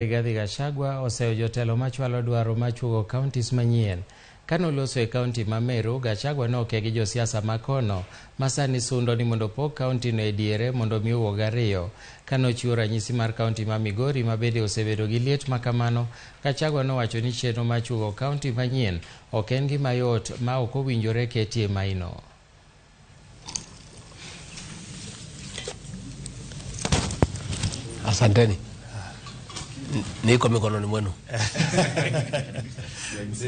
Rigathi Gachagua oseyo jotelo machwalo dwaro machuogo kaontis manyien. Kano loso e kaunti ma Meru, Gachagua noke gi josiasa makono masani sundo ni mondo pok kaunti no e diere mondo mi owuog ariyo. Kano chiwo ranyisi mar kaunti ma Migori ma bende osebedo gi liet makamano, Gachagua nowacho ni chenro machuogo kaunti manyien ok en gima yot ma ok owinjore ketie maino. Asanteni. Niko mikononi mwenu.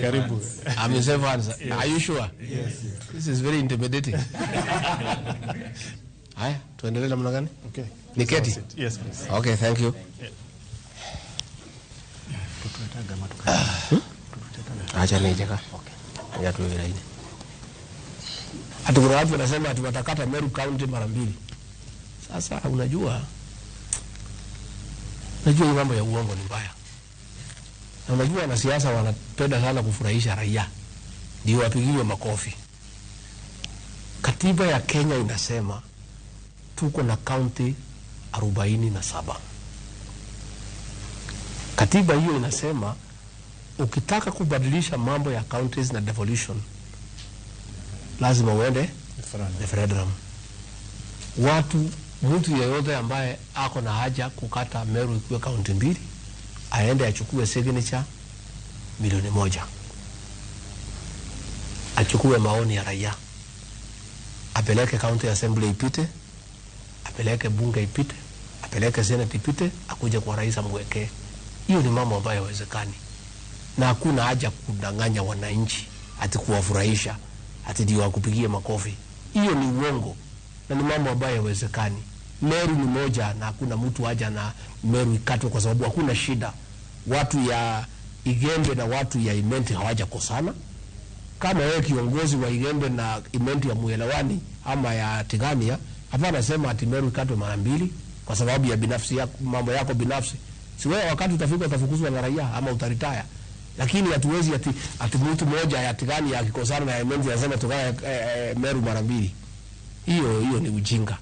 Karibu. I'm in safe hands. Yes. Are you sure? Yes. This is very intimidating. Haya, tuendelee namna gani? Okay. Niketi? Yes, please. Okay, thank you. Acha nijeka. Okay. Ya tuwe laini. Ati kuna watu wanasema ati watakata Meru County mara mbili. Sasa unajua hii mambo ya uongo ni mbaya. Na unajua wanasiasa wanapenda sana kufurahisha raia, ndio wapigiwe makofi. Katiba ya Kenya inasema tuko na kaunti 47. Katiba hiyo inasema ukitaka kubadilisha mambo ya counties na devolution lazima uende referendum. Mtu yeyote ambaye ako na haja kukata Meru ikuwe kaunti mbili aende achukue signature 1,000,000. Achukue maoni ya raia, apeleke county assembly ipite, apeleke bunge ipite, apeleke senate ipite, akuje kwa rais amwekee. Hiyo ni mambo ambayo hayawezekani, na hakuna haja kudanganya wananchi ati kuwafurahisha ati ndio wakupigie makofi. Hiyo ni uongo na ni mambo ambayo hayawezekani. Meru ni moja na hakuna mtu haja na Meru ikatwe kwa sababu hakuna shida. Watu ya Igembe na watu ya Imenti hawaja kosana. Kama wewe kiongozi wa Igembe na Imenti ya muelewani ama ya Tigania, hapana sema ati Meru ikatwe mara mbili kwa sababu ya binafsi yako, mambo yako binafsi. Si wewe wakati utafika utafukuzwa na raia ama utaritaya. Lakini hatuwezi ati mtu mmoja ya Tigania akikosana na Imenti anasema tukae Meru mara mbili. Hiyo ni ujinga.